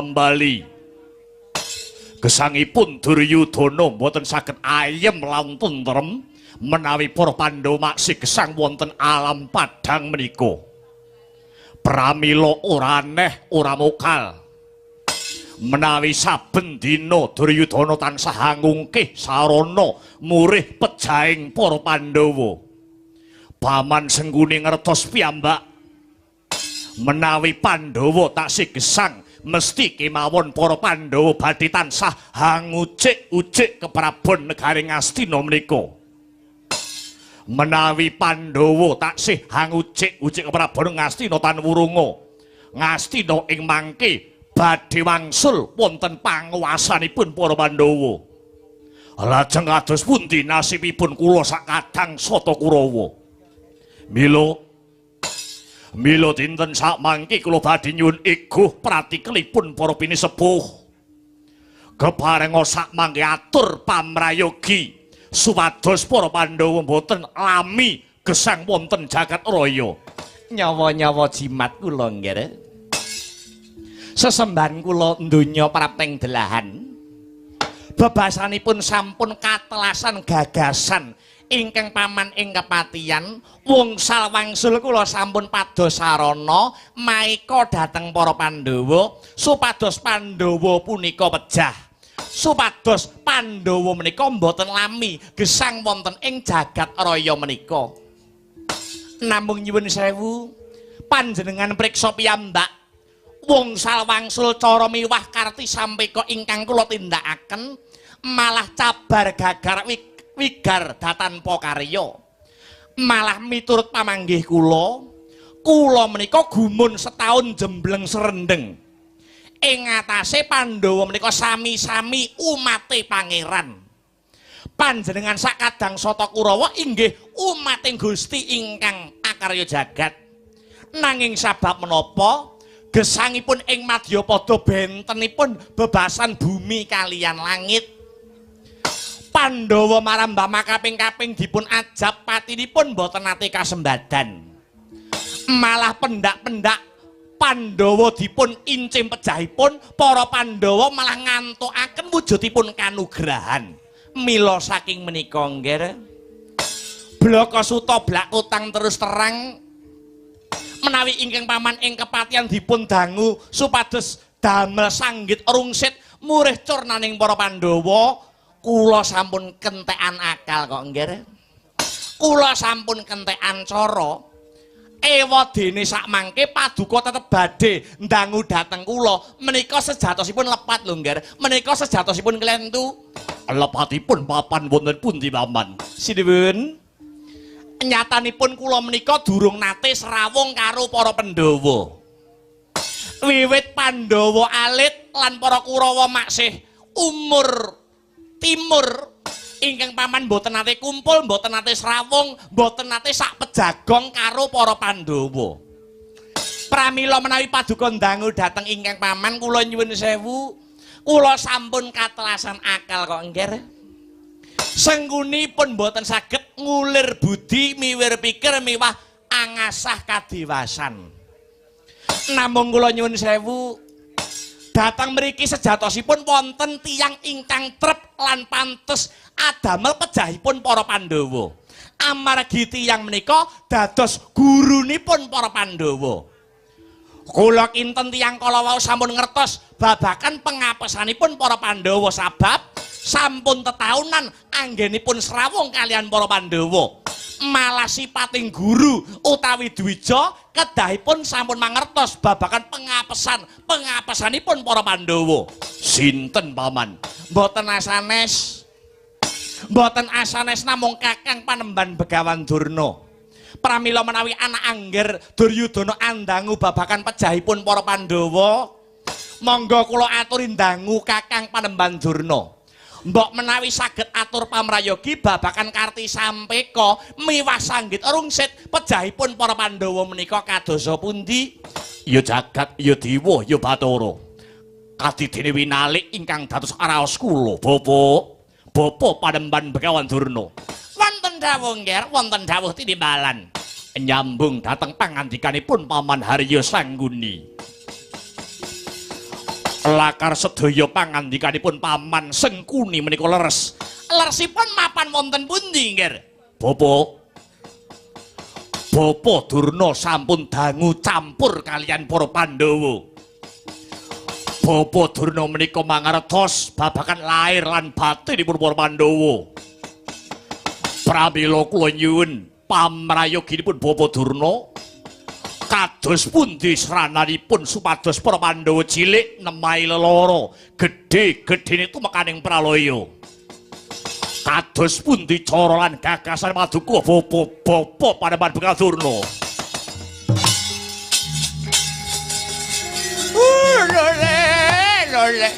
Bali. Gesangipun Duryudana mboten saged ayem lan tentrem menawi para Pandhawa maksih gesang wonten alam padhang menika. Pramila ora aneh ora mokal menawi saben dina Duryudana tansah ngungkih sarana murih pejahing para Pandhawa. Paman Sengguni ngertos piyambak menawi Pandhawa taksih gesang mesti kemawon para Pandhawa badhe tansah hangucik-ucik keprabon negaring Astina menika. Menawi Pandhawa taksih hangucik-ucik keprabon Astina tan wurunga, Ngastina ing mangke badhe wangsul wonten panguwasanipun para Pandhawa. Lajeng kados pundi nasibipun kula sakadang Sata Kurawa? Mila dinten sakmangke kula badhe nyuwun iguh pratikelipun para pinisepuh. Keparenga sakmangke atur pamrayogi supados para Pandhawa boten lami gesang wonten jagat raya. Nyawa-nyawa jimat kula nggih. Sesembahan kula donya praping delahan. Bebasanipun sampun katelasan gagasan ingkang paman ing kepatihan wungsal wangsul kula sampun pados sarana maika dhateng para Pandhawa supados Pandhawa punika pejah. Supados Pandhawa menika mboten lami gesang wonten ing jagat raya menika. Namung nyuwun sewu panjenengan priksa piyambak wungsal wangsul cara miwah karti sampeka ingkang kula tindakaken malah cabar gagar wigar datanpa karya. Malah miturut pamanggih kula menika gumun setahun jembleng serendeng ing atase Pandhawa menika sami-sami umate pangeran. Panjenengan sakadang Sata Kurawa inggih umating Gusti ingkang akarya jagat. Nanging sabab menapa gesangipun ing Madyapada bentenipun bebasan bumi kaliyan langit. Pandhawa marambah makaping-kaping dipun ajab patinipun boten nate kasembadan. Malah pendak-pendak Pandhawa dipun incim pejahipun para Pandhawa malah ngantukaken wujudipun kanugrahan. Mila saking menika nggih Blaka Suta blak utang terus terang menawi ingkang paman ing kepatihan dipun dangu supados damel sanggit rungsit murih curnaning para Pandhawa. Kula sampun kentekan akal kok nggih. Kula sampun kentekan cara. Ewadene sakmangke paduka tetep badhe ndangu dhateng kula. Menika sejatosipun lepat lho nggih. Menika sejatosipun klentu. Lepatipun papan wonten pundi paman? Sinuwun. Nyatanipun kula menika durung nate srawung karo para Pandhawa. Wiwit Pandhawa alit lan para Kurawa maksih umur timur ingkang paman boten nate kumpul, boten nate srawung, boten nate sak pejagong karo para Pandhawa. Pramila menawi paduka ndangu dhateng ingkang paman kula nyuwun sewu, kula sampun katelasan akal kok nggih. Senggunipun boten saged ngulir budi, miwir pikir miwah angasah kadewasan. Namung kula nyuwun sewu datang mriki sejatosipun wonten tiyang ingkang trep lan pantes adamel pejahipun para Pandhawa. Amargi tiyang menika dados gurunipun para Pandhawa. Kula kinten tiyang kala wau sampun ngertos babakan pengapesanipun para Pandhawa sabab sampun tetahunan anggenipun srawung kalian para Pandhawa. Malah sipating guru utawi Dwija kedahipun sampun mangertos babakan pengapesanipun para Pandhawa. Sinten paman? Mboten asanes namung Kakang Panembahan Begawan Durna. Pramila menawi anak angger Duryudana andangu babakan pejahipun para Pandhawa, monggo kula aturi ndangu Kakang Panembahan Durna. Mbok menawi saged atur pamrayogi babakan karti sampeka miwah sanggit rungsit pejahipun para Pandhawa menika kadosa pundi? Ya jagat, ya dewa, ya Bathara. Kadidene winalik ingkang dados araos kula, Bapa Panembahan Begawan Durna. Wonten dawuh nggih, wonten dawuh tinimbalan. Nyambung dhateng pangandikanipun Paman Harya Sangguni. lakar sedaya pangandikanipun paman Sengkuni menika leres. Leresipun mapan wonten pundi nggih? Bapa Durna sampun dangu campur kalian para Pandhawa. Bapa Durna menika mangertos babagan lair lan batinipun para Pandhawa. Pramila kula nyuwun pamrayoginipun Bapa Durna kados pundi srananipun supados para Pandhawa cilik nemahi lelara gedhe-gedhene tumekaning pralaya. Kados pundi cara lan gagasan Paduka Bapa Panembahan Bekadurna. Lole.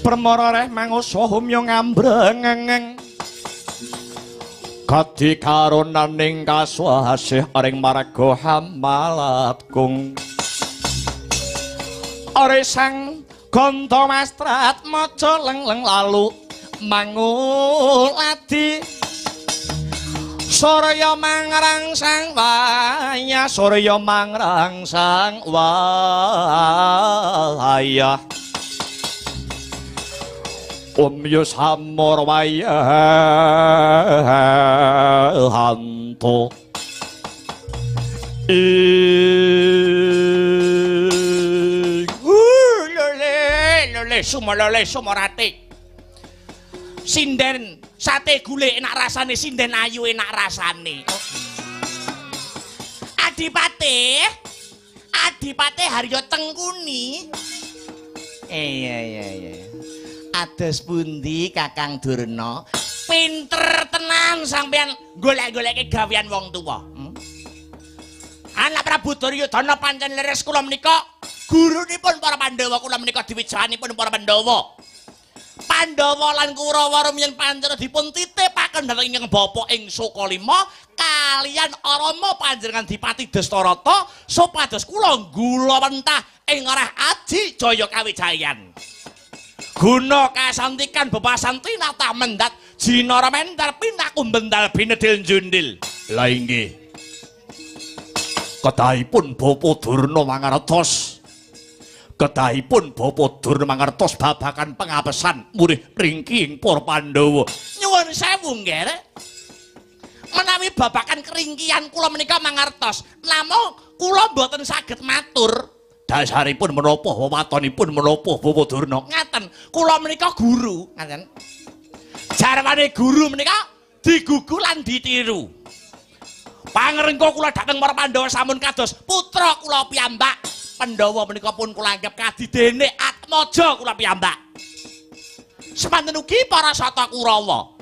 Permara reh mangusa humya ngambrengeng kadi karonaning kaswasih aring marga Hamalatgung ore sang Ganta Mastrat maca leng-leng lalu manguladi Surya mangrangsang wayah Surya mangrangsang wayah Omyo samor wayahanto lole sumorate sinden sate gule enak rasane sinden ayu enak rasane Adipate Harya Tengkuni iya ados pundi Kakang Durna pinter tenan sampean golek-goleke gawean wong tuwa. Anak Prabu Duryudana pancen leres kula menika gurunipun para Pandhawa kula menika diwijahanipun para Pandhawa. Pandhawa lan Kurawa rumiyin pancen dipun titipaken dhateng ingkang Bapa ing Sukalima kalian Rama panjenengan Dipati Dastarata supados kula nggulawentah ing arah Aji Jaya Kawijayan. Guna kasantikan bebasan tinata mendat jinara mentar pinaku bendal binedil jundil. Lah inggih. Kedahipun Bapa Durna mangertos. Kedahipun Bapa Durna mangertos babagan pengapesan murih ringking para Pandhawa. Nyuwun sewu nggih. Menawi babagan keringkian kula menika mangertos, namung kula boten saged matur. Dasaripun menapa wawatonipun menapa Bapa Durna ngaten kula menika guru ngaten jarwane guru menika digugu lan ditiru pangrengga kula dhateng para Pandhawa sampun kados putra kula piyambak Pandhawa menika pun kula anggap kadidene atmaja kula piyambak semanten ugi para sata Kurawa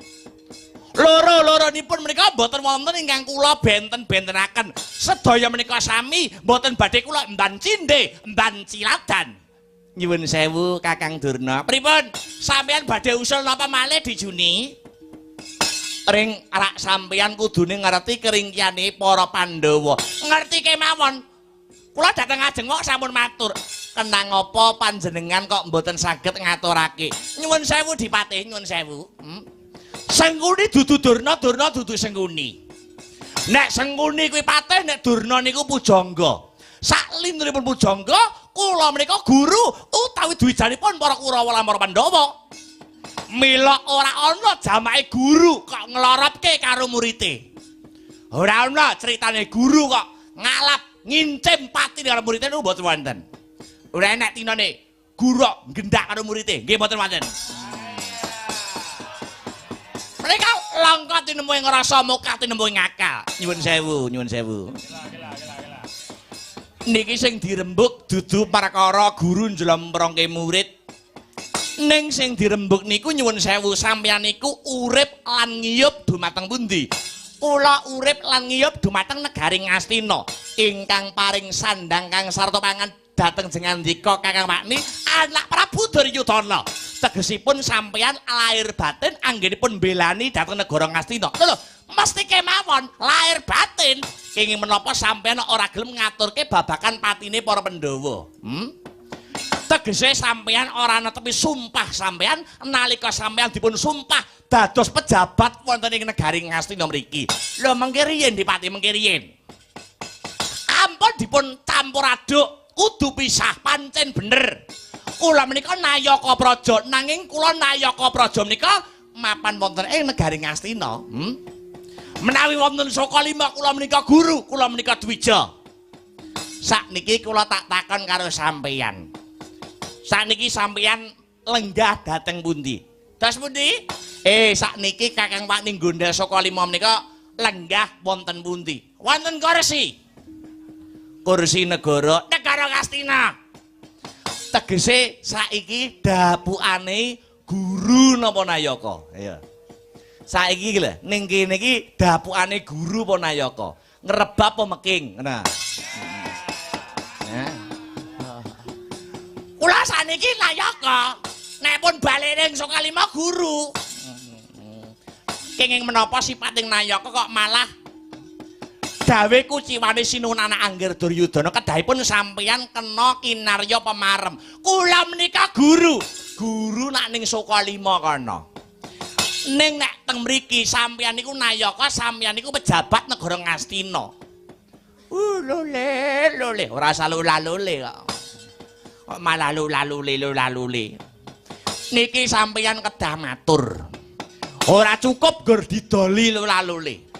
loro-loronipun menika boten wonten ingkang kula benten-bentenaken. Sedaya menika sami boten badhe kula emban cindhe, emban ciladan. Nyuwun sewu Kakang Durna. Pripun? Sampeyan badhe usul napa malih dijuni? Ring arak sampeyan kudune ngerti keringkiyane para Pandhawa. Ngerti kemawon. Kula dateng ajeng kok sampun matur. Kenang apa panjenengan kok mboten saged ngaturake. Nyuwun sewu Dipatih, nyuwun sewu. Sengkuni dudu Durna, Durna dudu Sengkuni. Nek Sengkuni kuwi patih, nek Durna niku pujangga. Saklinipun pujangga, kula menika guru utawi dwijanipun para Kurawa lan para Pandhawa. Mila ora ana jamake guru kok nglorotke karo murite. Ora ana critane guru kok ngalap ngincim pati karo murite niku mboten wonten. Ora enek tinane guru gendak karo murite, nggih mboten wonten. Mereka langka tinemu yang ngerasa muka tinemu yang ngakal. Nyuwun sewu, nyuwun sewu. Niki sing dirembuk dudu perkara guru njlemprongke murid. Ning sing dirembuk niku nyuwun sewu sampeyan niku urip lan ngiyup dumateng pundi? Kula urip lan ngiyup dumateng negaring Astina ingkang paring sandang kang sarta pangan dhateng jengandika Kakang Pakni anak Prabu Duryudana. Tegesipun sampeyan lahir batin anggenipun belani dhateng negara Ngastina. Lho, mesti kemawon lahir batin kenging menapa sampeyan ora gelem ngaturke babakan patine para Pandhawa. Tegese sampeyan ora netepi sumpah sampeyan nalika sampeyan dipun sumpah dados pejabat wonten ing negari Ngastina mriki. Lho mengke riyen Dipati mengke riyen. Ampun dipun campur aduk kudu pisah pancen bener. Kula menika Nayaka Praja nanging kula Nayaka Praja menika mapan wonten ing negari Ngastina. Menawi wonten Sokalima kula menika guru, kula menika Dwija. Sakniki kula tak takon karo sampeyan. Sakniki sampeyan lenggah dhateng pundi? Das pundi? Sakniki Kakang Pakni Gondel Sokalima menika lenggah wonten pundi? Wonten kursi. Kursi negara Ngastina. Tegese saiki dapukane guru napa Nayaka? Ayo. Saiki iki lho, ning kene iki dapukane guru apa Nayaka? Ngrebab apa meking? Nah. Kula saniki Nayaka. Nek pun bali ning Sokalima guru. Kenging menapa sipating Nayaka kok malah gawe kuciwane Sinunana Angger Duryudana kedahipun sampeyan kena kinarya pemarem. Kula menika guru. Guru nak ning Sokalima kana. Ning nek teng mriki sampeyan niku Nayaka, sampeyan niku pejabat negara Ngastina. Lule, ora usah lule kok. Kok malah lule. Niki sampeyan kedah matur. Ora cukup gur didoli lule.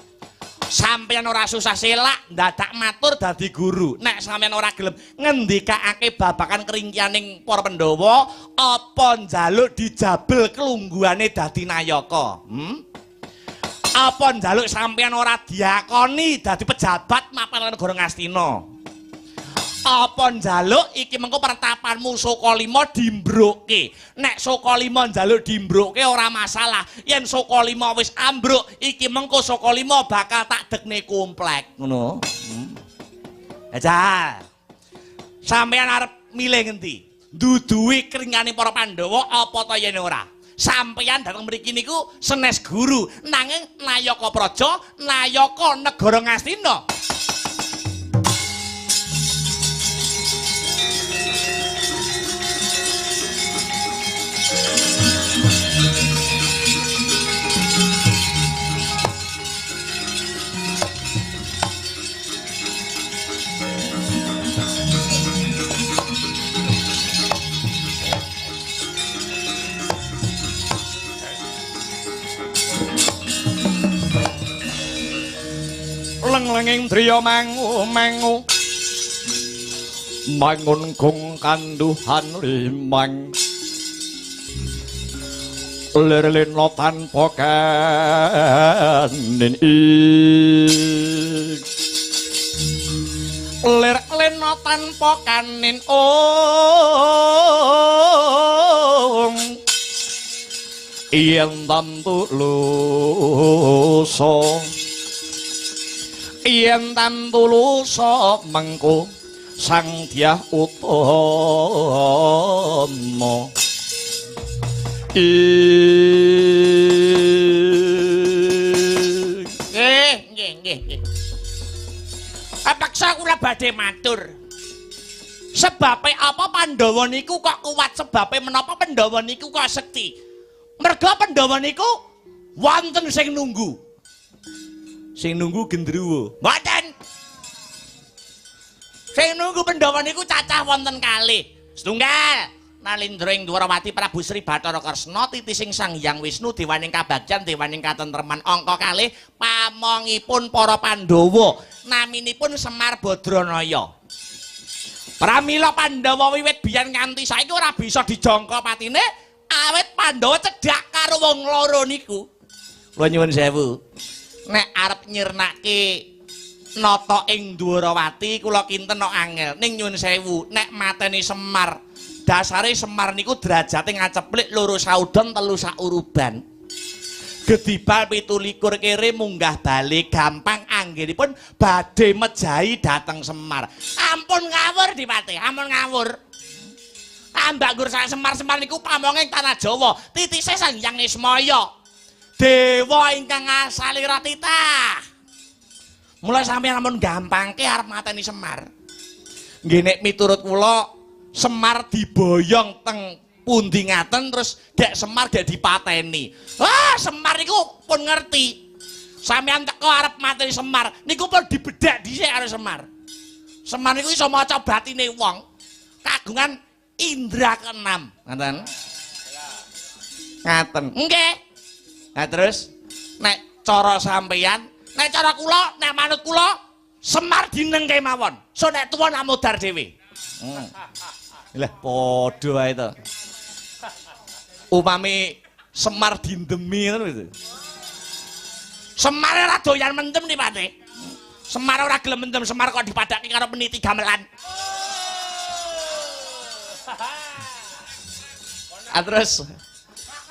Sampeyan ora susah selak ndadak matur dadi guru. Nek sampeyan ora gelem ngendikake babakan keringkianing para Pandhawa, apa njaluk dijabel kelungguhane dadi Nayaka? Apa njaluk sampeyan ora diakoni dadi pejabat mapan negara Ngastina? Apa njaluk iki mengko pertapanmu Sokalima dimbrukke. Nek Sokalima njaluk dimbrukke ora masalah. Yen Sokalima wis ambruk, iki mengko Sokalima bakal tak dekne komplek, ngono. Aja. Sampeyan arep milih ngendi? Duduhi keringane para Pandhawa apa ta yen ora? Sampeyan dateng mriki niku senes guru, nanging Nayaka Praja, Nayaka negara Ngastina. Leng-lenging driya mangu mangun gung kanduhan limang lir-lirno tanpa kanin lir-lirno tanpa kanin yen tantu luso yen tantu luso mengko sang Dyah Utama nggih. Apaksa kula badhe matur. Sebabe apa Pandhawa niku kok kuat, sebabe menapa Pandhawa niku kok sekti. Merga Pandhawa niku wonten sing nunggu. Sing nunggu gendruwo. Mboten. Sing nunggu Pandhawa niku cacah wonten kalih. Setunggal Nalindra ing Dwarawati Prabu Sri Bathara Kresna titising Sang Hyang Wisnu dewaning kabagyan dewaning katentreman angka kalih pamongipun para Pandhawa naminipun Semar Badranaya. Pramila Pandhawa wiwit biyen nganti saiki ora bisa dijangka patine awit Pandhawa cedhak karo wong loro niku. Kula nyuwun sewu. Nek arep nyirnake nata ing Dwarawati kula kinten kok angel. Ning nyuwun sewu, nek mateni Semar, dasare Semar niku derajate ngaceplik loro saudon telu sauruban. Gedibal 17 kere munggah bali gampang anggenipun badhe mejahi dhateng Semar. Ampun ngawur Dipati, ampun ngawur. Ambak gur sak Semar-Semar niku pamonging tanah Jawa, titise Sang Hyang Ismaya. Dewa ingkang asalira titah. Mula sampeyan ampun gampangke arep mateni Semar. Nggih nek miturut kula Semar diboyong teng pundi ngaten terus gek Semar gek dipateni. Wah, Semar niku pun ngerti. Sampeyan teko arep mateni Semar, niku pun dibedak dhisik karo Semar. Semar niku iso maca batine wong. Kagungan indra keenam, ngoten. Ngaten. Nggih. Nah terus nek cara sampeyan, nek cara kula, nek manut kula Semar dinengke mawon. So nek tuwa nak modar dhewe. Lah padha wae to. Upami Semar dindemi ngono lho. Semar ora doyan mendem nih Pak. Semar ora gelem mendem, Semar kok dipadake karo peniti gamelan. Terus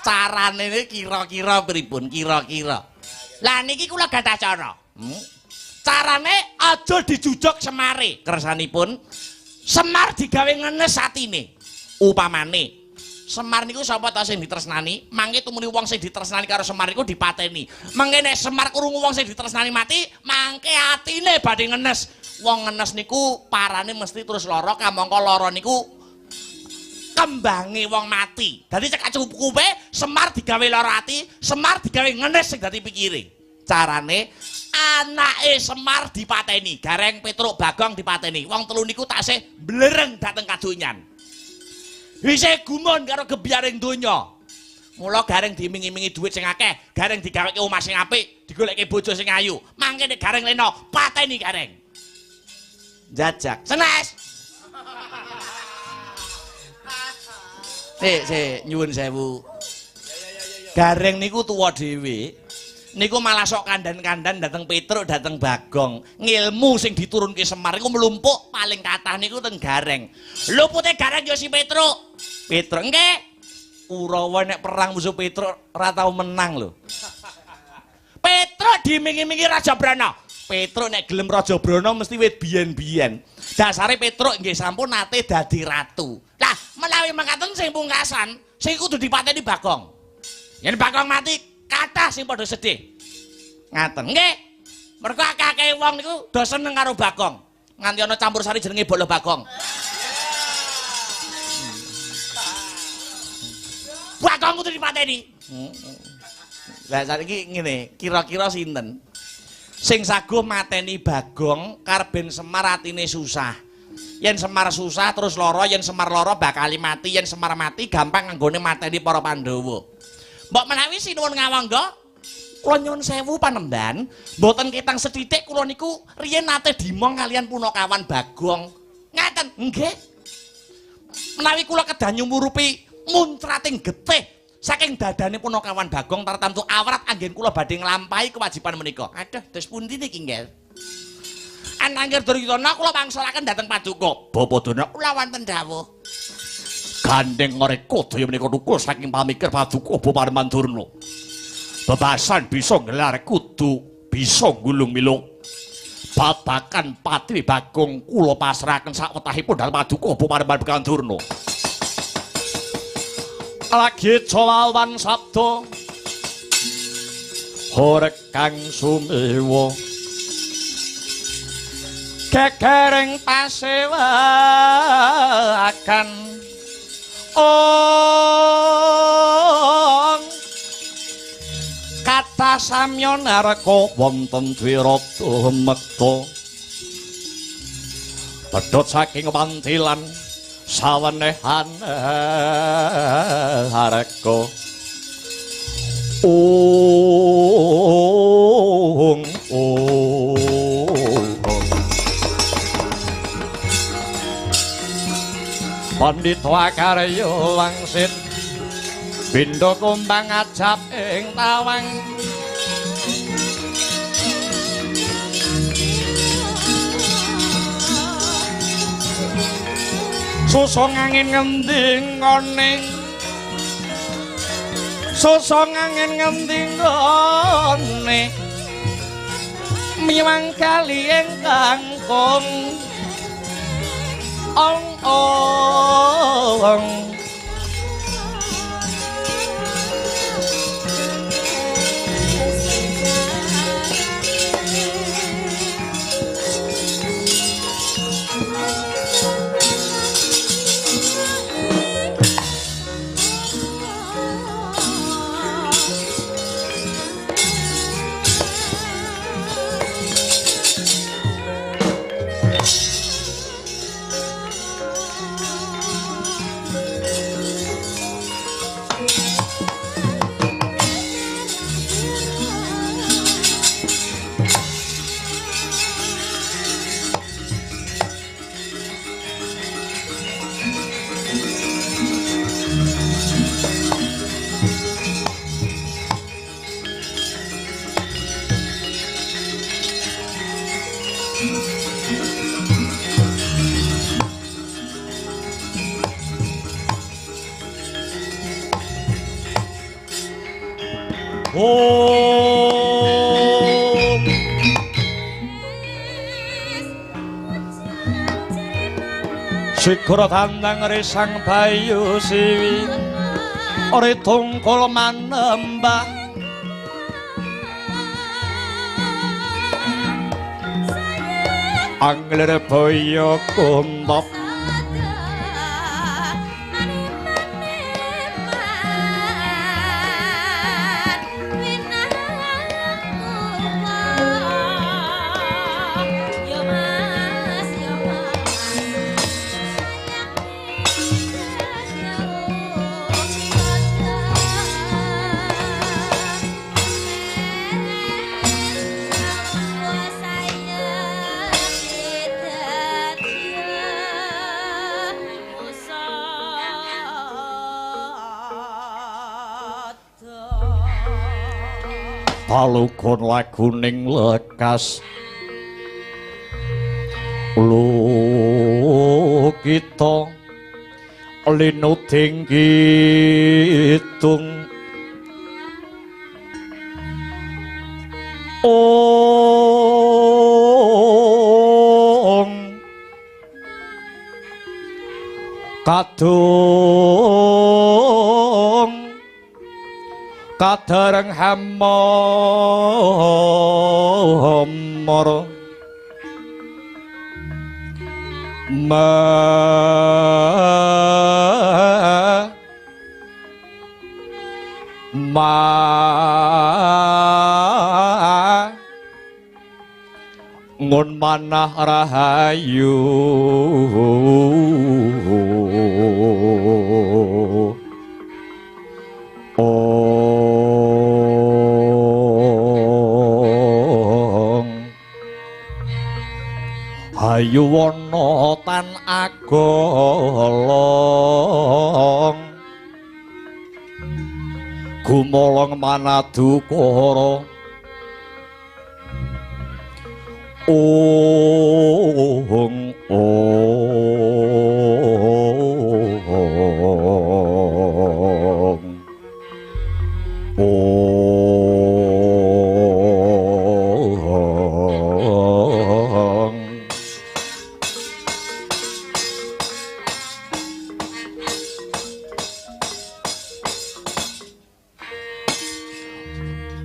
carane ini kira-kira pripun? Kira-kira. Lah niki kula gadah cara. Carane aja dijujug Semare. Kersanipun Semar digawe ngenes atine. Upamane Semar niku sapa ta sing ditresnani, mangke tumuli wong sing ditresnani karo Semar niku dipateni. Mangke nek Semar krungu wong sing ditresnani mati, mangke atine badhe ngenes. Wong ngenes niku parane mesti terus lara, kamangka lara niku kembange wong mati. Dadi cekak cukupe Semar digawe lara ati, Semar digawe ngenes sing dadi pikire. Carane anake Semar dipateni, Gareng Petruk Bagong dipateni. Wong telu niku taksih blereng dateng kadonyan. Isih gumun karo gebyaring donya. Mula Gareng dimingi-mingi dhuwit sing akeh, Gareng digaweke omah sing apik, digoleki bojo sing ayu. Mangke nek Gareng lena, pateni Gareng. Jajak. Senes. Nyuwun sewu. Gareng niku tuwa dhewe. Niku malah sok kandan-kandan dateng Petruk, dateng Bagong. Ngilmu sing diturunke Semar iku mlumpuk paling kathah niku teng Gareng. Lupute Gareng ya si Petruk. Petruk nggih. Kurawa nek perang musuh Petruk ora tau menang lho. Petruk dimingi-mingi Raja Brana. Petruk nek gelem Raja Brana mesti wit biyen-biyen. Dasare Petruk nggih sampun nate dadi ratu. Lah menawi mangkaten sing pungkasan, sing kudu dipateni Bagong. Yen Bagong mati kathah sing padha sedih. Ngaten nggih. Mergo akeh wong niku do seneng karo Bagong. Nganti ana campur sari jenenge Bolo Bagong. Bagong kudu dipateni. Lah saiki ngene, kira-kira sinten sing saguh mateni Bagong karben Semar atine susah. Yen Semar susah terus lara, yen Semar lara bakal mati, yen Semar mati gampang anggone mateni para Pandhawa. Mbok menawi sinuwun ngawangga, kula nyuwun sewu panemban, mboten ketang sethithik kula niku riyen nate dimong kalian Punakawan Bagong. Ngaten, nggih. Menawi kula kedah nyumurupi muntrating getih saking dadane Punakawan Bagong tartamtu awrat anggen kula badhe nglampahi kewajiban menika. Aduh, dos pundi niki nggih? Anangger Duryudana kula wangsulaken dhateng Paduka. Bapadana kula wonten dawuh. Gandeng Ngrekadaya menika tukul saking pamikir Paduka Panemon Durna. Bebasan bisa nggelar kudu bisa gulung-milung. Babakan Patri Bagong kula pasrahaken sawetahipun dhateng Paduka Panemon Durna. Lagi colawan sabdo horek kang sumewa kekereng pasewakan ong kata samya naraka wonten dwirata mekta pedhot saking pantilan sawenehan haraka ong Pandita karya wangsit pindha kumbang ajab ing tawang susung angin ngending ngone susong angin ngendingone miwang kali ingkang kong ong Sikara tandang resang bayu siwi ore tungkul manembah angler boyo kuntop palugon laguning lekas lu kita linuding kitung kadung kadareng hamor ngun manah rahayu hayu wana tan agolong gumolong manadukara ong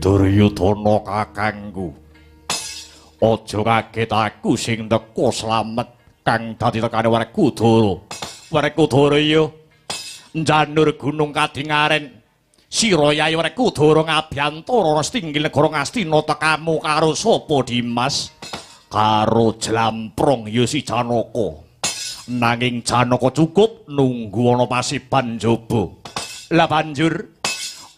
Duryudana kakangku aja kaget aku sing teka slamet kang dadi tekane Werkudara. Werkudara ya njanur gunung Kadingaren sira Yayi Werkudara ngabiyantara setinggil negara Ngastina tekamu karo sapa Dimas? Karo Jlamprong ya si Janaka. Nanging Janaka cukup nunggu ana pasiban njaba. Lah banjur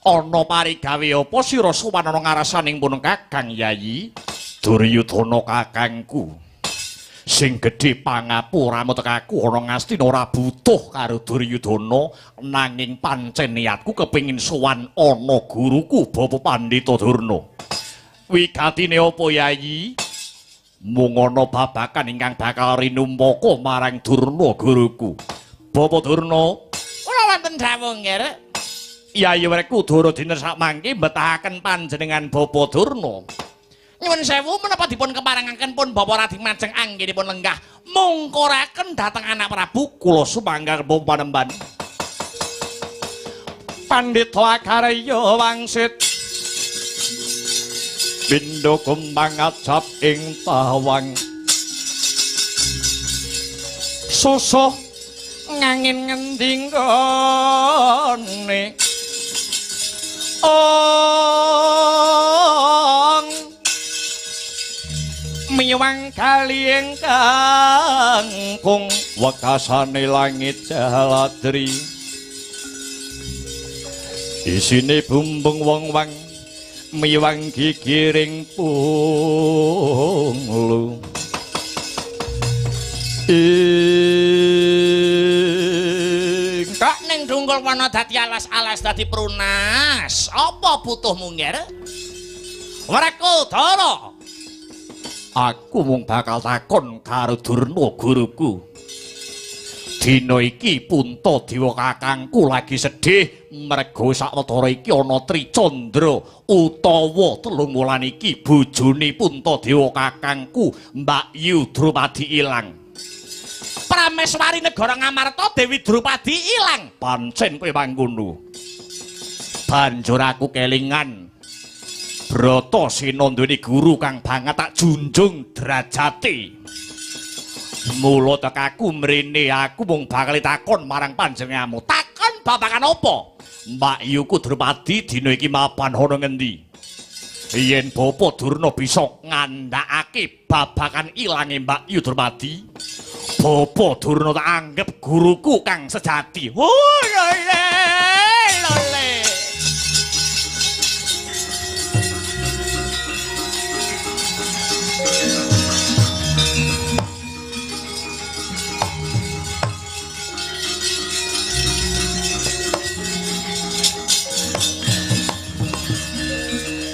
ana parigawe apa sira sowan ana ngarasaning pun Kakang Yayi? Duryudana kakangku sing gedhe pangapuramu tekaku ana Ngastina ora butuh karo Duryudana nanging pancen niatku kepengin sowan ana guruku Bapa Pandhita Durna. Wigatine apa Yayi? Mung ana babakan ingkang bakal rinumpaka marang Durna guruku. Bapa Durna, kula wonten dawuh nggih. Yayi Werkudara dinten sakmangke mbetahaken panjenengan Bapa Durna. Nyuwun sewu menapa dipun keparengaken pun Bapa Radi Majeng anggenipun lenggah mungkuraken dhateng anak Prabu kula sumangga panemban. Pandhita Karya wangsit Bindha kumbang acap ing tawang susuh ngangin ngending kene ong miwang kali ingkang kung wekasane langit jaladri isine bumbung wong-wang miwang gigiring punglu kok ning dungkul wana dadi alas-alas dadi prunas apa butuhmu nger Werkudara aku mung bakal takon karo Durna guruku dina iki Punta Dewa kakangku lagi sedih merga sawetara iki ana Tricandra utawa telung wulan iki bojone Punta Dewa kakangku Mbak Yu Drupadi ilang. Prameswari negara Ngamarta Dewi Drupadi ilang. Pancen kowe mangkono. Banjur aku kelingan Bratasena duweni guru kang banget tak junjung derajate. Mula tekaku mrene aku mung bakal takon marang panjenenganmu. Takon babagan apa? Mbak Yu Drupadi dina iki mapan ana ngendi? Yen Bapa Durna bisa ngandhakake babagan ilange Mbak Yu Drupadi, Bapa Durna tak anggap guruku kang sejati. Lole.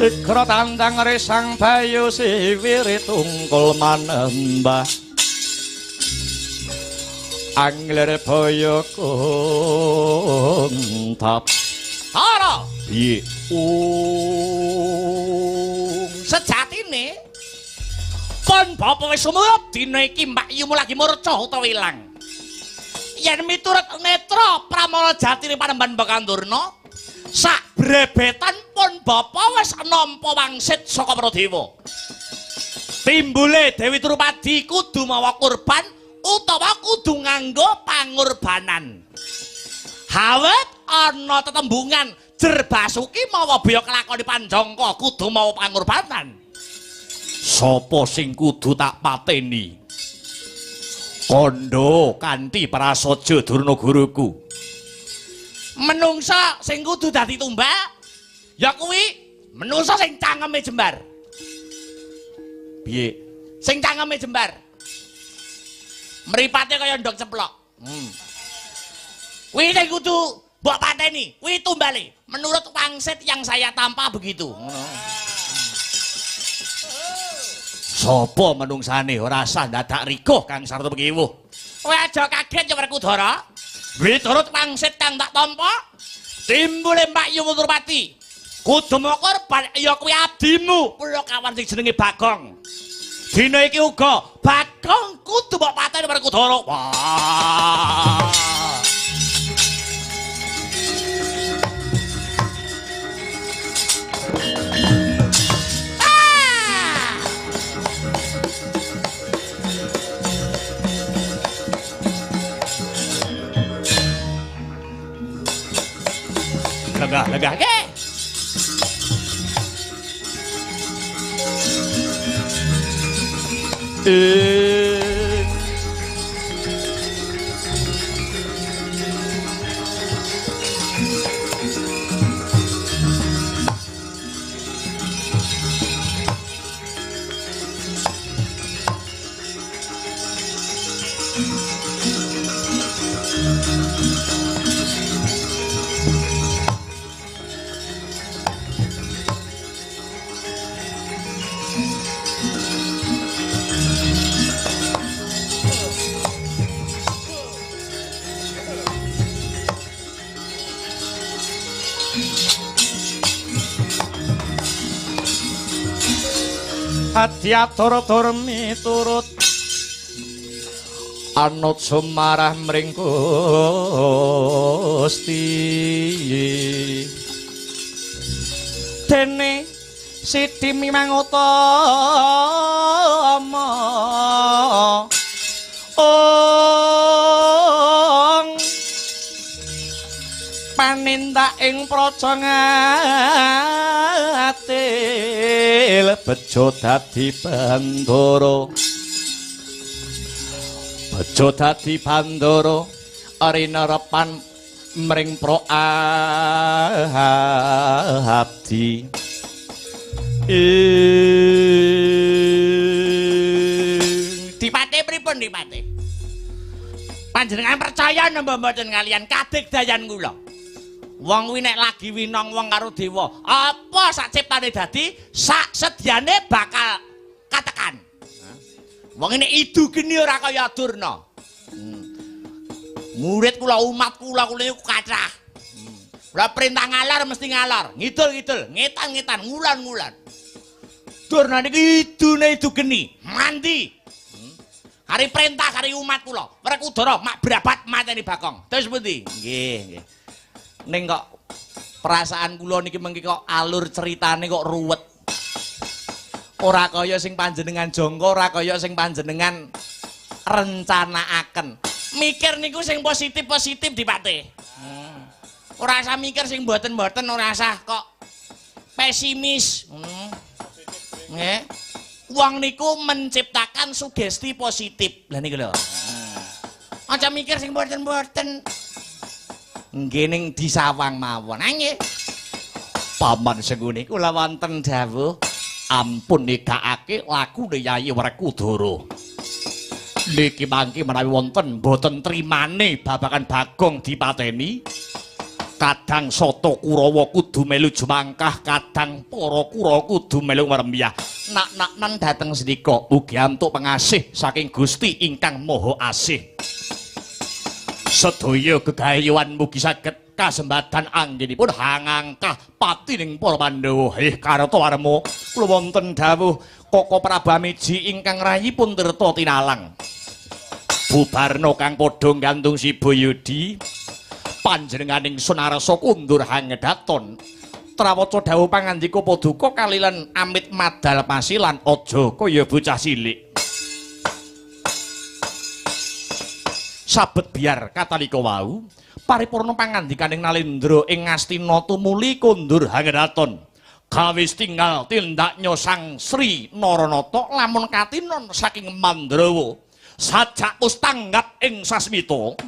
Ikra tandang resang bayu siwiri tungkul manembah angler boyo kuntap Hara piye sejatine pun bapa wis sumurup dina iki Mbak Yu lagi murca utawa ilang yen miturut netra pramana jatine Panembahan Bakandurna sak brebetan pun bapa wis nampa wangsit saka Pradewa. Timbule Dewi Drupadi kudu mawa kurban utawa kudu nganggo pangurbanan. Hawet ana tetembungan Jer Basuki mawa baya kelakoni Panjangka kudu mawa pangurbanan. Sapa sing kudu tak pateni? Kandha kanthi prasaja Durna guruku. Menungsa sing kudu dadi tumbak ya kuwi menungsa sing cangeme jembar. Piye? Sing cangeme jembar. Mripate kaya ndok ceplok. Kuwi sing kudu mbok pateni, kuwi tumbale. Menurut wangsit yang saya tampa begitu. Sapa menungsane ora sah dadak rikuh Kang Sarta Pekiwuh. Kowe aja kaget ya Werkudara. Miturut wangsit kang tak tampa, timbule Mbak Yu Drupadi. Kudu mau korban ya kuwi abdimu, kula kawan sing jenenge Bagong. Dina iki uga Bagong kudu mbok pateni Werkudara. Wah. Legah ke? adiatur-tur miturut anut sumarah mring Gusti dene Siti Mimang Utama panindak ing praja ngatil bejo dadi bandara bejo dadi bandara arina repan mring pro abdi Dipate pripun Dipate panjenengan percaya napa mboten kalian kadigdayan kula wong kuwi nek lagi winong wong karo dewa apa sak ciptane dadi sak sedyane bakal katekan wong ini idu geni ora kaya Durna murid kula umat kula niku kathah ora perintah ngalar mesti ngalar ngidul-ngidul ngetan-ngetan ngulan-ngulan Durna niki idune idu geni mandi hari perintah hari umat kula Werkudara mak brabat mateni Bakong terus pundi nggih ning kok perasaan kula niki mengki kok alur ceritane kok ruwet ora kaya sing panjenengan jangka ora kaya sing panjenengan rencanakaken mikir niku sing positif-positif Dipate ora usah mikir sing mboten-mboten ora usah kok pesimis nggih wong niku menciptakan sugesti positif lha niku lho aja mikir sing mboten-mboten nggih ning disawang mawon. Nggih. Paman sengune kula wonten dawuh ampun nidakake lakune Yayi Werkudara. Niki mangke menawi wonten boten trimane babagan Bagong dipateni. Kadang Sata Kurawa kudu melu jumangkah, kadang para Kurawa kudu melu ngrembiyah. Nak-naknen dhateng senika ugi antuk pengasih saking Gusti ingkang Maha Asih. Sedaya gegayuhan mugi saged kasembadan anggenipun hangangkah patining para Pandhawa. Karata warma kula wonten dawuh Koko Prabu Ameji ingkang rayipun tirta tinalang. Bubarna kang padha gantung Sibayudi panjenenganing Sunarsa kundur hangedaton. Trawaca dawuh pangandika paduka kalilan amit madal pasilan aja kaya bocah cilik. Sabet biar katalika wau paripurna pangandikaning Nalendra ing Ngastina tumuli kundur hangedaton gawis tinggal tindaknya Sang Sri Naranata lamun katinon saking Mandrawa sajak wis tanggap ing sasmita.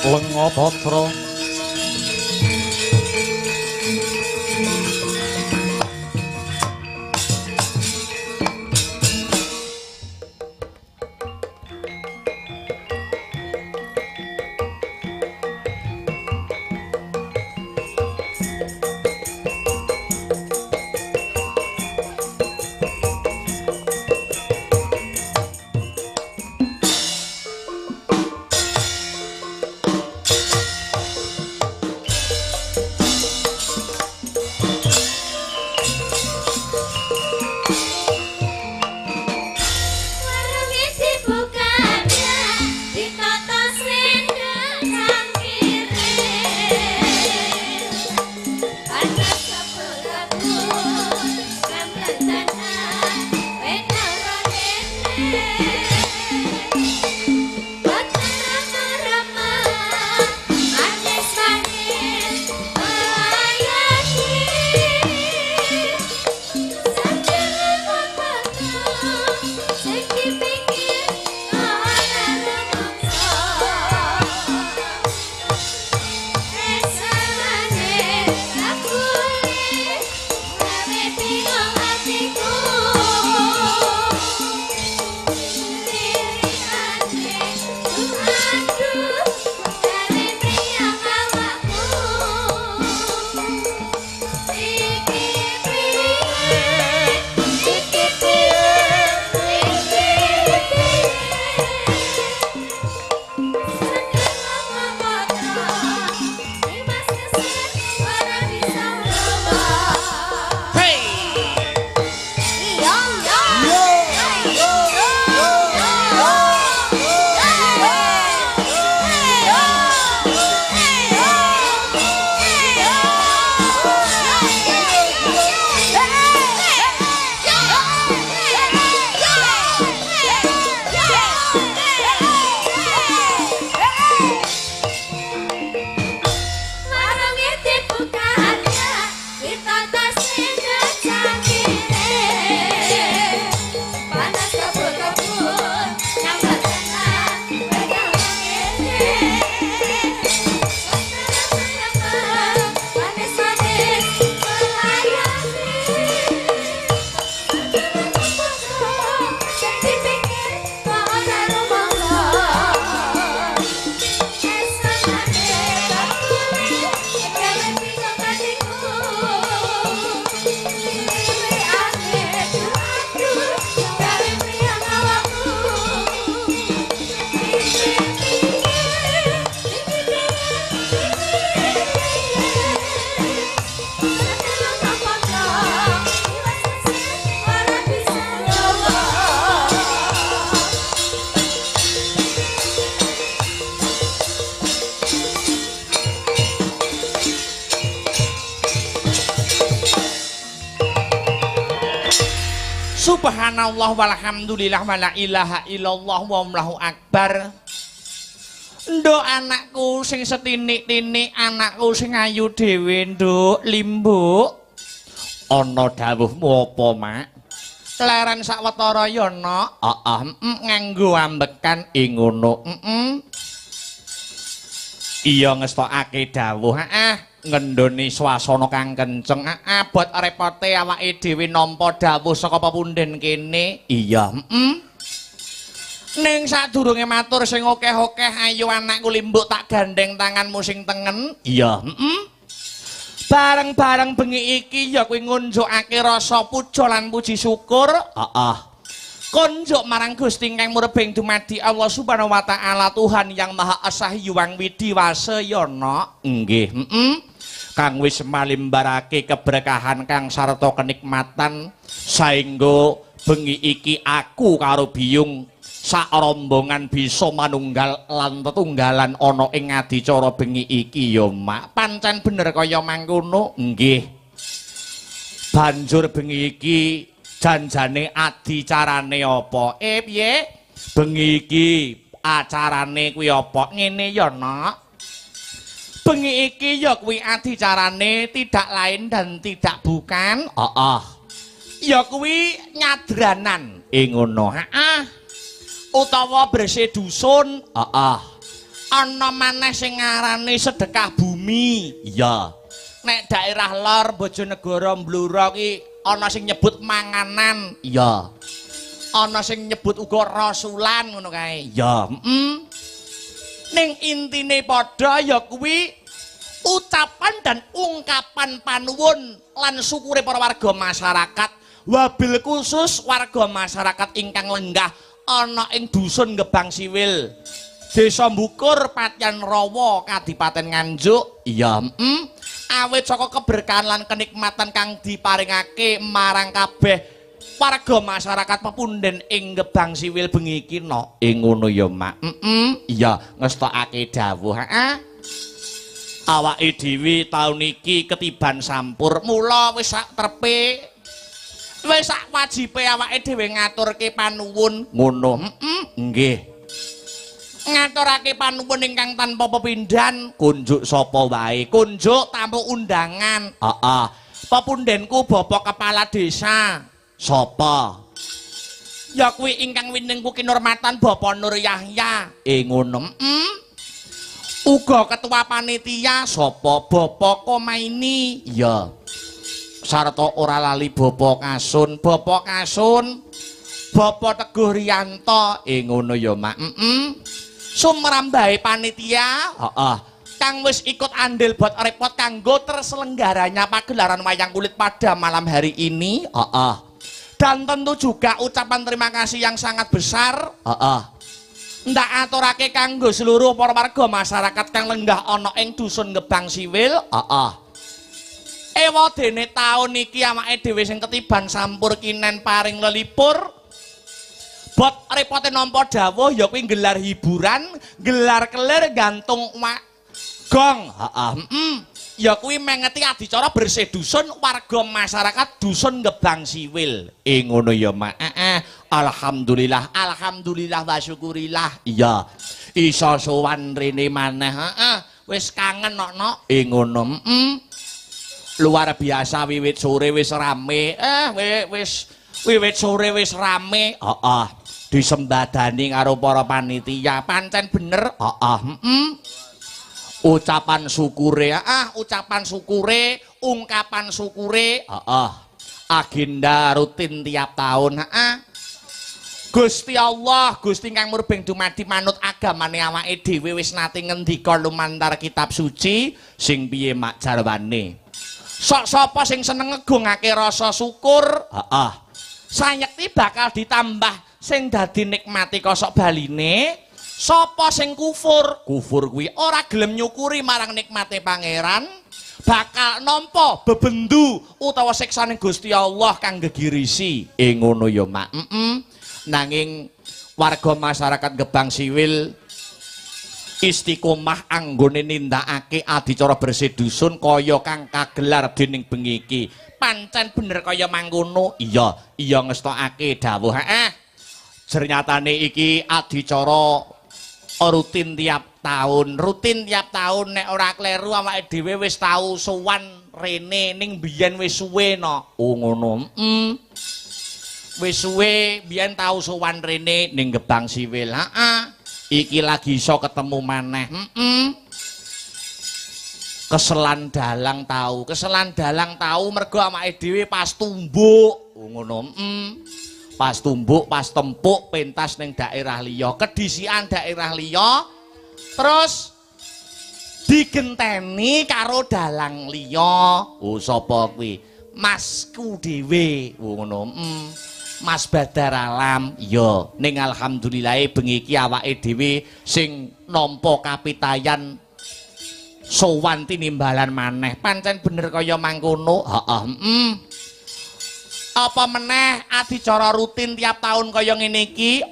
lenga patra Subhanallah walhamdulillah wala ilaha illallah wallahu akbar. Nduk anakku sing setinik-tinik, anakku sing ayu dhewe nduk, Limbuk. Ana dawuhmu apa, Mak? Kleran sawetara ya ana. Nganggo ambekan ngono. Iya ngestokake dawuh, ngendoni swasana kang kenceng, abot repote awake dhewe nampa dawuh saka pepunden kene. Iya, ning sadurunge matur sing akeh-akeh, ayo anakku Limbuk tak gandeng tanganmu sing tengen. Iya, bareng-bareng bengi iki ya kuwi ngunjukake rasa puja lan puji syukur. Konjuk marang Gusti kang murebing dumadi Allah Subhanahu wa taala, Tuhan yang Maha Esa Hyuwang Widiwasayana. Nggih, kang wis malimbarake keberkahan kang sarta kenikmatan saengga bengi iki aku karo Biyung sak rombongan bisa manunggal lan tetunggalan ana ing adicara bengi iki ya, Mak. Pancen bener kaya mangkono. Nggih. Banjur bengi iki janjane adicarane apa? Piye? Bengi iki acarane kuwi apa? Ngene ya, Nak. Bengi iki ya kuwi adicarane tidak lain dan tidak bukan. Ya kuwi nyadranan. Ngono. Utawa bersih dusun. ana maneh sing ngarani sedekah bumi. Iya. Nek daerah lor Bojonegoro Bluro ki ana sing nyebut manganan. Iya. Ana sing nyebut uga rasulan ngono kae. Iya, Ning intine padha ya kuwi ucapan dan ungkapan panuwun lan syukure para warga masyarakat, wabil khusus warga masyarakat ingkang lenggah ana ing dusun Gebang Siwil, Desa Mbukur, Patyan Rawa, Kadipaten Nganjuk. Iya, awit saka keberkahan lan kenikmatan kang diparingake marang kabeh warga masyarakat pepunden ing Gebang Siwil bengi iki no. Ngono ya, Mak. Iya, ngestokake dawuh, heeh. Awake dhewe taun iki ketiban sampur, mula wis sak trepe, wis sak wajibe awake dhewe ngaturke panuwun. Ngono, nggih. Ngaturake panuwun ingkang tanpa pepindhan, kunjuk sapa wae, kunjuk tamu undangan. Heeh. Pepundenku Bapak Kepala Desa. Sapa? Ya kuwi ingkang winingku kinurmatan Bapak Nur Yahya. Ngono. Uga ketua panitia sapa? Bapak Komaini. Ya. Sarta ora lali Bapak Kasun, Bapak Kasun. Bapak Teguh Riyanto. Ngono ya, Mak. Sumrambahe panitia. Heeh. Kang wis ikut andil buat repot kanggo terselenggaranya pagelaran wayang kulit pada malam hari ini. Dan tentu juga ucapan terima kasih yang sangat besar. Ndak aturake kanggo seluruh para warga masyarakat kang lenggah ana ing dusun Gebang Siwil. Ewadene taun iki awake dhewe sing ketiban sampur kinen paring lelipur. Bot repote nampa dawuh ya kuwi gelar hiburan, gelar kelir gantung gong. Ya kuwi mengeti adicara bersih dusun warga masyarakat dusun Gebang Siwil. Ngono ya, Mak. Alhamdulillah, alhamdulillah wa syukurillah. Iya. Iso sowan rene maneh. Wis kangen nok. Ngono. Luar biasa wiwit sore wis rame. Wis wiwit sore wis rame. Disembadani karo para panitia. Pancen bener. Ucapan syukure, ucapan syukure, ungkapan syukure, agenda rutin tiap tahun. Gusti Allah, Gusti kang murbeng dumadi manut agamane awake dhewe wis nate ngendika lumantar kitab suci sing piye, Mak, jarwane. Sok sapa sing seneng ngegungake rasa syukur, sayekti bakal ditambah sing dadi nikmati kosok baline. Sapa sing kufur? Kufur kuwi ora gelem nyukuri marang nikmate pangeran, bakal nampa bebendu utawa siksane Gusti Allah kang gegirisi. Ngono ya, Mak. Nanging warga masyarakat Gebang Siwil istiqomah anggone nindakake adicara bersih dusun kaya kang kagelar dening bengi iki. Pancen bener kaya mangkono. Iya ngestokake dawuh. Ternyatane iki adicara rutin tiap tahun nek ora kleru awake dhewe wis tau sowan rene ning biyen wis suwe no. Ngono. Wis suwe biyen tau sowan rene ning Gebang Siwil. Iki lagi iso ketemu maneh. Keselan dalang tau mergo awake dhewe pas tumbuk. Ngono. Pas tumbuk, pas tempuk pentas ning daerah liya, kedisian daerah liya, terus digenteni karo dalang liya. Sapa kuwi? Masku dhewe. Ngono. Mas Badar Alam. Ya, ning alhamdulillah bengi iki awake dhewe sing nampa kapitayan sowan tinimbalan maneh. Pancen bener kaya mangkono. Apa meneh adicara rutin tiap tahun kaya ngene iki?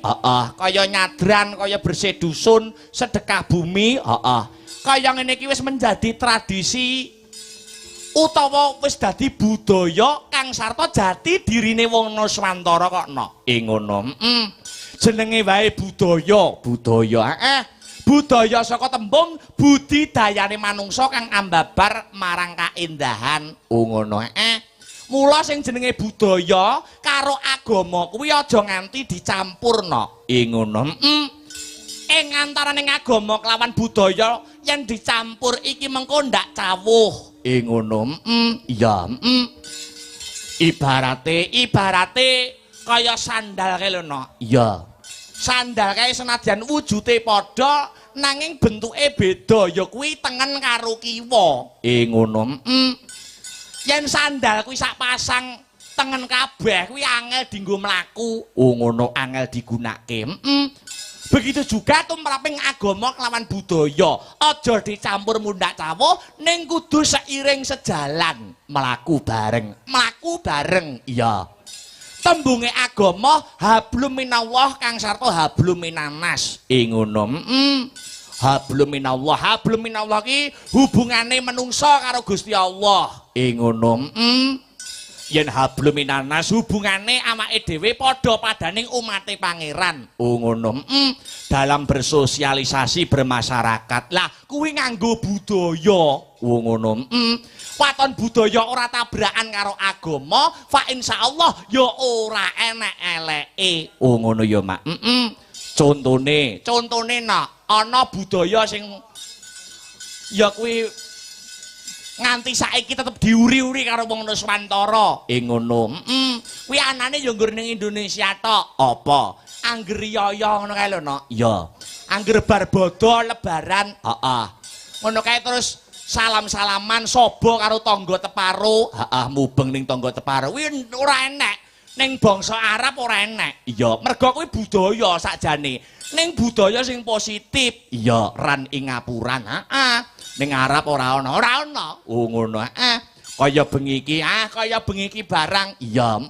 Kaya nyadran, kaya bersih dusun, sedekah bumi. Kaya ngene iki wis menjadi tradisi utawa wis dadi budaya kang sarta jati dirine wong Nuswantara kok no. Ngono. Jenenge wae budaya. Budaya saka tembung budidayane manungsa kang ambabar marang kaendahan. Ngono. Mula sing jenenge budaya karo agama kuwi aja nganti dicampurno. Ngono. ing antaraning agama kelawan budaya yen dicampur iki mengko ndak cawuh. Ngono. Iya. Ibarate kaya sandal kae lho no. Iya. Sandal kae senajan wujude padha nanging bentuke beda ya kuwi tengen karo kiwa. Ngono. Yen sandal kuwi sak pasang tengen kabeh kuwi angel dienggo mlaku. Ngono angel digunakake. Begitu juga tumraping agama kelawan budaya aja dicampur mundhak cawuh ning kudu seiring sejalan mlaku bareng iya tembunge agama hablum minallah kang sarta hablum minanas ngono hablum minallah ki hubungane menungsa karo Gusti Allah ngono yen hablum minanas hubungane awake dhewe padha padaning umate pangeran. Ngono. Dalam bersosialisasi bermasyarakat. Lah kuwi nganggo budaya. Ngono. Waton budaya ora tabrakan karo agama, fa insyaallah ya ora enek eleke. Ngono ya, Mak. Contone nak ana budaya sing ya kuwi nganti saiki tetep diuri-uri karo wong Nuswantara. Ngono. Kuwi anane ya nggur ning Indonesia tok. Apa? Angger riyaya ngono kae lho, Nok. Iya. Angger bar bodo lebaran, heeh. Ngono kae terus salam-salaman sobo karo tangga teparo, heeh, mubeng ning tangga teparo. Kuwi ora enek. Ning bangsa Arab ora enek. Iya, mergo kuwi budaya sakjane. Ning budaya sing positif, iya, ran ing ngapuran, heeh. Ning Arab ora ana. Ngono. Kaya bengi iki barang. Iya,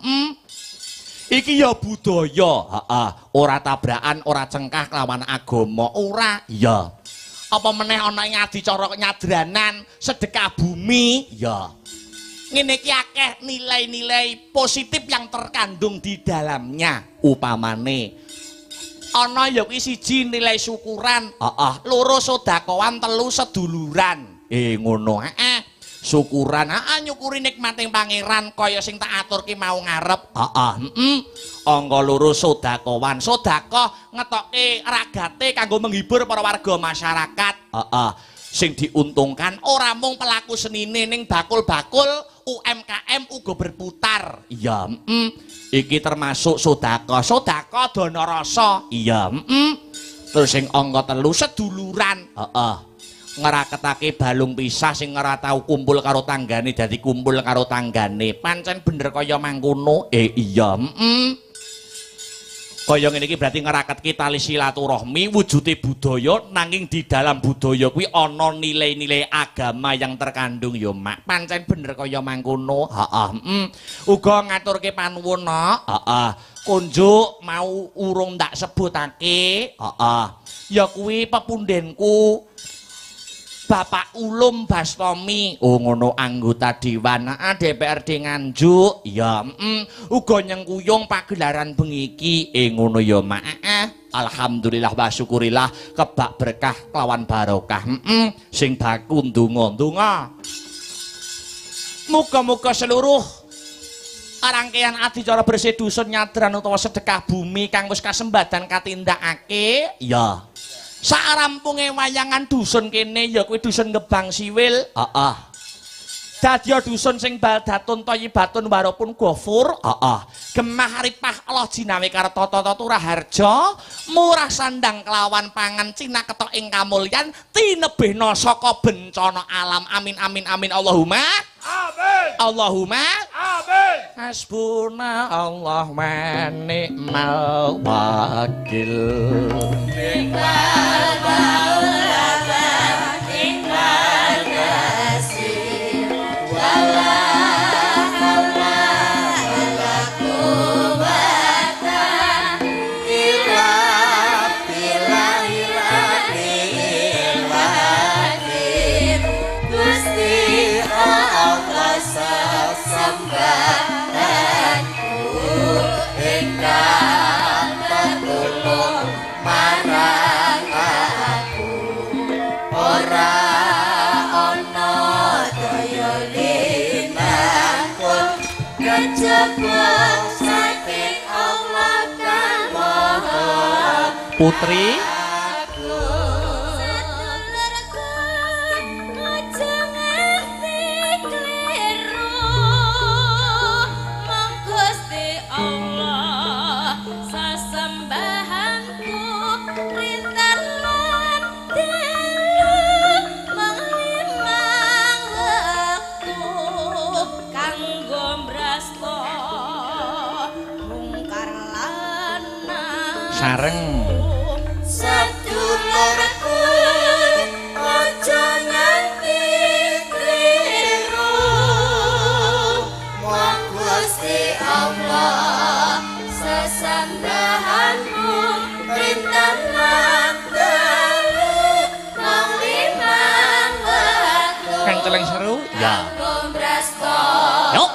iki ya budaya, heeh. Ora tabrakan, ora cengkah kelawan agama, ora. Iya. Apa meneh ana ing adicara nyadranan, sedekah bumi, ya. Ngene iki akeh nilai-nilai positif yang terkandung di dalamnya. Upamane ana ya kuwi siji nilai syukuran, loro sedekahan, telu seduluran. Ngono, syukuran, nyukuri nikmating pangeran kaya sing tak aturke mau ngarep. Angka loro sedekahan, sedekah ngetoke ragate kanggo menghibur para warga masyarakat. Sing diuntungkan ora mung pelaku senine ning bakul-bakul UMKM uga berputar. Iya, iki termasuk sedekah dana rasa. Iya, terus sing angka telu seduluran. Ngeraketake balung pisah sing ora tau kumpul karo tanggane dadi kumpul karo tanggane. Pancen bener kaya mangkono. Iya, kaya ngene iki berarti ngeraketke tali silaturahmi wujude budaya nanging di dalam budaya kuwi ana nilai-nilai agama yang terkandung ya Mak. Pancen bener kaya mangkono. Uga ngaturke panuwun Nok. Konjuk mau urung ndak sebutake. Ya kuwi pepundhenku Bapak Ulum Bastomi. Ngono anggota Dewan DPRD Nganjuk. Ya, uga nyengkuyung pagelaran bengi iki. Ngono ya, Mak. Alhamdulillah wa syukurillah kebak berkah kelawan barokah. Sing baku ndonga-ndonga. Muga-muga seluruh rangkaian adicara bersih dusun nyadran utawa sedekah bumi kang wis kasembadan katindakake. Ya. Sarampunge wayangan dusun kene ya kuwi dusun Gebang Siwil. Dadya dusun sing baldatun thayyibatun warapun ghafur. Gemah ripah Allah jinawi karta tata turaharja, murah sandang kelawan pangan cinaketok ing kamulyan, tinebihna saka bencana alam. Amin amin amin Allahumma. Amin. Allahumma. Amin. Hasbuna Allah wa ni'mal wakil. Ni'mal maula wa ni'mal nasir. Wala haula wala quwwata illa billahil aliyyil azim. Gusti Allah sesembahanku ingkang tetulung marang aku. Ora ana daya linangkung kejebak saking Allah kang Maha. Putri sareng sedulurku aja nganti kliru mong Gusti Allah sesembahanmu rintan mandalu mong limang waktu Kang Celeng seru ya yuk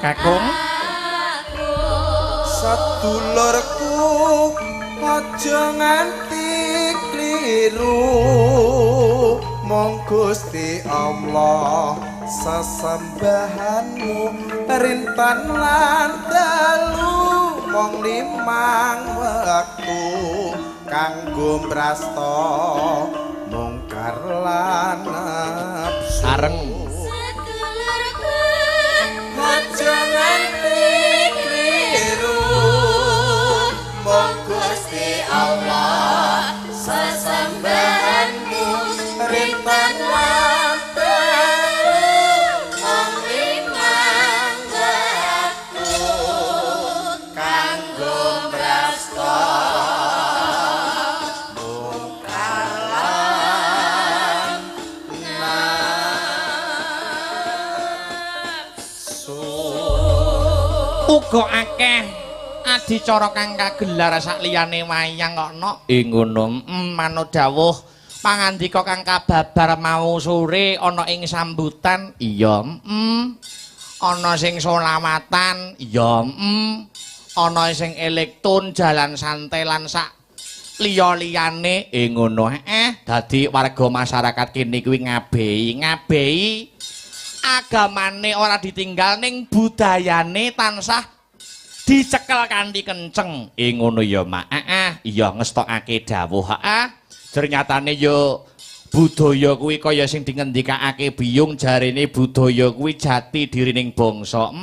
Kakung sedulurku aja nganti kliru mong Gusti Allah sesembahanmu rintan lan dalu mong limang wektu kanggo mrasta mungkar lan nafsu sareng aja nganti kliru mong Gusti Allah sesembahanmu rintan lan dalu mong limang waktu kanggo mrasta mungkar lan uga akeh adicara kang kagelar sakliyane wayang kok no ngono manut dawuh pangandika kang kababar mau sore ana ing sambutan iya ana sing selawatan iya ana sing elektron jalan santai lan sak liya-liyane ngono dadi warga masyarakat kene kuwi ngabehi agamane ora ditinggal ning budayane tansah dicekel kanthi kenceng ngono ya mak iya ngestokake dawuh ternyatane yo budaya kuwi kaya sing dingendikake biyung jarene budaya kuwi jati dirining bangsa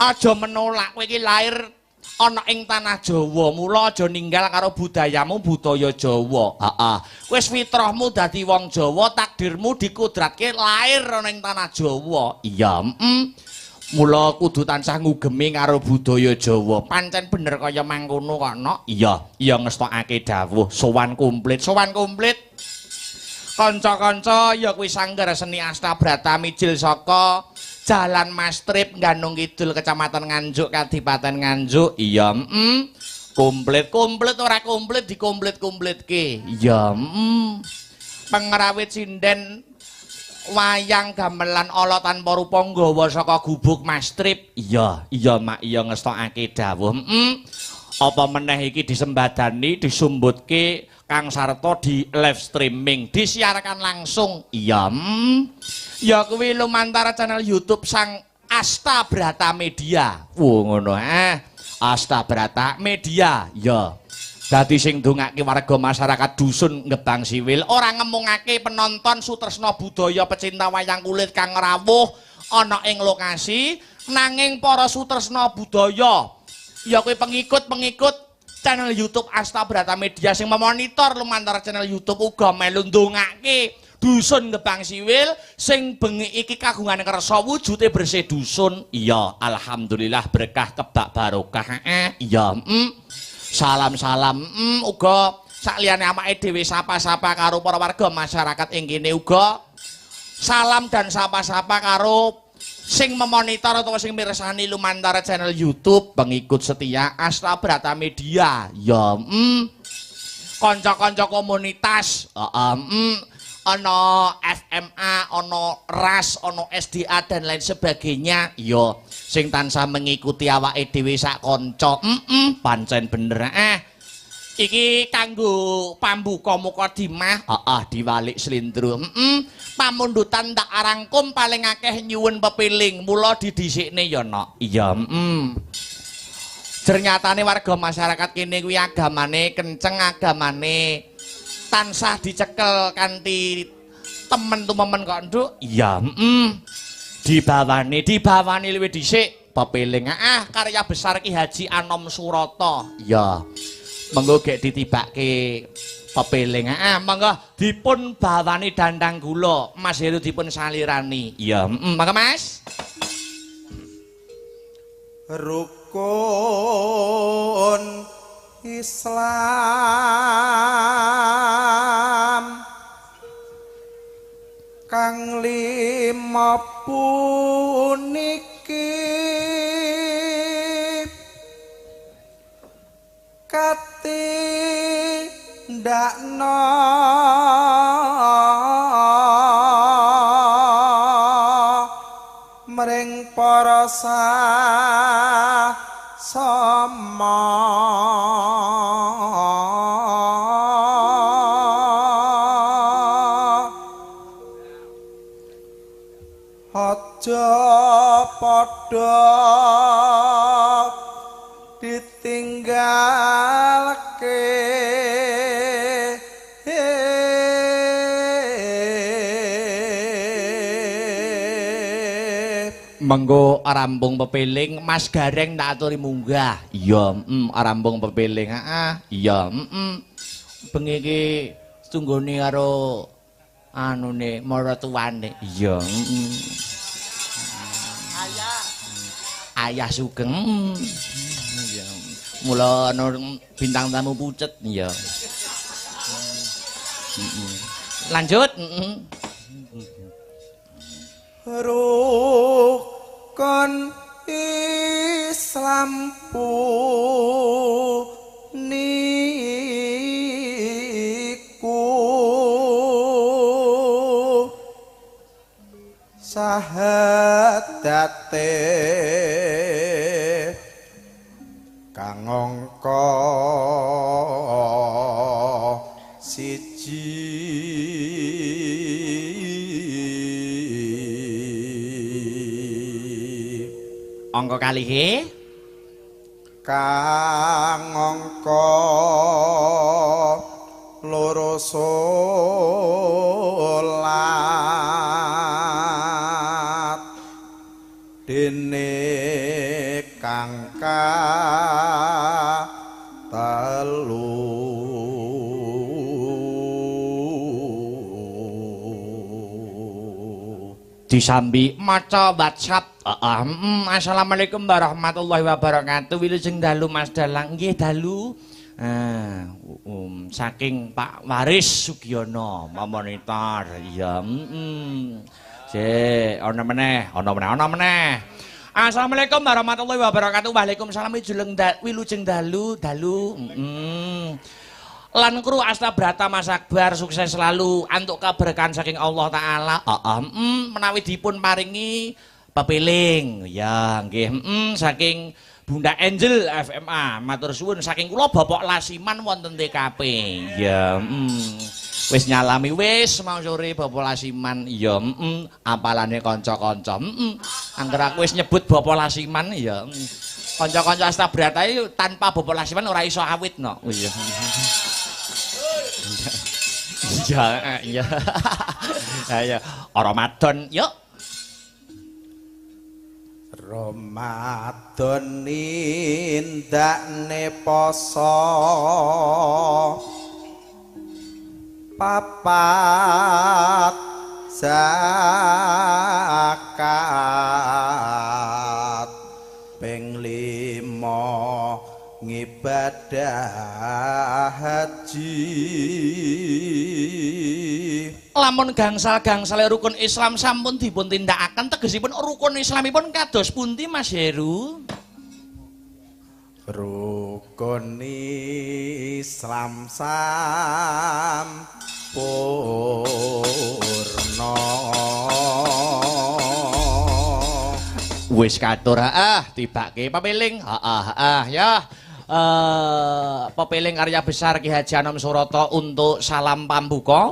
aja menolak kowe iki lair ana ing tanah Jawa mula aja ninggal karo budayamu budaya Jawa wis fitrahmu dadi wong Jawa takdirmu dikudratke lair ana ing tanah Jawa iya mula kudu tansah ngugemi karo budaya Jawa pancen bener kaya mangkono kok no iya ngestokake dawuh sowan komplit kanca-kanca ya kuwi sanggar seni Astabrata mijil saka Jalan Mastrip Gandung Kidul Kecamatan Nganjuk Kadipaten Nganjuk iya komplit ora komplit dikomplit-komplitke iya pengrawit sinden wayang gamelan ala tanpa rupa nggawa saka gubuk Mastrip iya mak iya ngestokake dawuh apa meneh iki disembadani disumbutke Kang Sarto di live streaming disiarkan langsung iya ya kuwi lumantar channel YouTube sang Astabrata Media ngono Astabrata Media ya dadi sing ndongake warga masyarakat dusun Gebang Siwil ora ngemungake penonton sutresna budaya pecinta wayang kulit kang rawuh ana ing lokasi nanging para sutresna budaya ya kuwi pengikut channel YouTube Astabrata Media sing memonitor lumantar channel YouTube uga melu ndongake dusun Gebang Siwil sing bengi iki kagungan kersa wujude bersih dusun. Iya, alhamdulillah berkah kebak barokah. Iya, salam-salam uga sakliyane awake dhewe sapa-sapa karo para warga masyarakat ing kene uga salam dan sapa-sapa karo sing memonitor atau sing mirsani lumantar channel YouTube pengikut setia Astra Brata Media. Ya, kanca-kanca komunitas, ana FMA, ana RAS, ana SDA dan lain sebagainya. Ya, sing tansah mengikuti awake dhewe sak kanca. Pancen bener. Iki kanggo pambuka mukadimah, diwalik slindro. Pamundutan tak arangkum paling akeh nyuwun pepiling, mula didhisikne ya nok. Iya, Ternyatane warga masyarakat kene kuwi agamane kenceng, agamane tansah dicekel kanthi temen tumemen kok nduk. Iya, Dibawani luwih dhisik pepiling. Karya besar Ki Haji Anom Surata. Iya. Monggo gek ditibake pepiling. Monggo dipun bawani dandang gula. Mas Heru dipun salirani. Iya, monggo Mas. Rukun Islam kang lima puniki katindakna mring para sama aja padha ditinggalke menggo arambung pepiling Mas Gareng tak aturi munggah. Iya, arambung pepiling. Iya, bengi iki tunggone karo anune maratuwane. Iya, Ayah Sugeng. Iya. Mula ana bintang tamu pucet. Iya. Lanjut, Rukun Islam puniku sahadate kang angka siji angka kalih kang angka loro solat dene kang telu disambi maca WhatsApp. Assalamualaikum warahmatullahi wabarakatuh. Wilujeng dalu Mas Dalang. Nggih dalu. Saking Pak Waris Sugiono memonitor. Iya, ana meneh. Assalamualaikum warahmatullahi wabarakatuh. Waalaikumsalam. Wilujeng dalu. Lan kru Astra Brata Mas Akbar sukses selalu antuk keberkahan saking Allah Ta'ala. Menawi dipun paringi pepiling ya nggih, saking Bunda Angel FMA matur suwun saking kula Bapak Lasiman wonten TKP ya. Wis nyalami wis mau sore Bapak Lasiman ya. Apalane kanca-kanca angger aku wis nyebut Bapak Lasiman ya. Kanca-kanca Astra Brata iki tanpa Bapak Lasiman ora iso awit no. Iya. Iya. Ayo, Ramadan, yuk. Ramadan nindakne poso papat zakat ping 5 ngibadah haji. Lamun gangsal-gangsale rukun Islam sampun dipun tindakaken tegesipun rukun Islamipun kados pundi Mas Heru? Rukun Islam sampurna. Wis katur tibake pepiling. Ya. Pepiling karya besar Ki Haji Anom Surata untuk salam pambuka,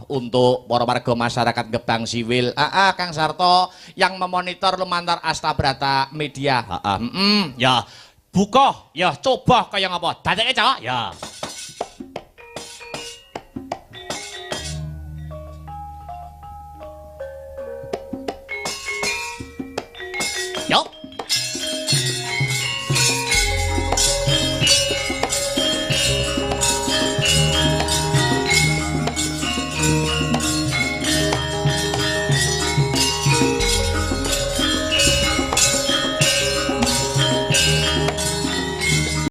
untuk para warga masyarakat Gebang Siwil, Kang Sarto yang memonitor lumantar Astabrata Media, ya buka, ya coba kaya ngapa, dadeke cok, ya.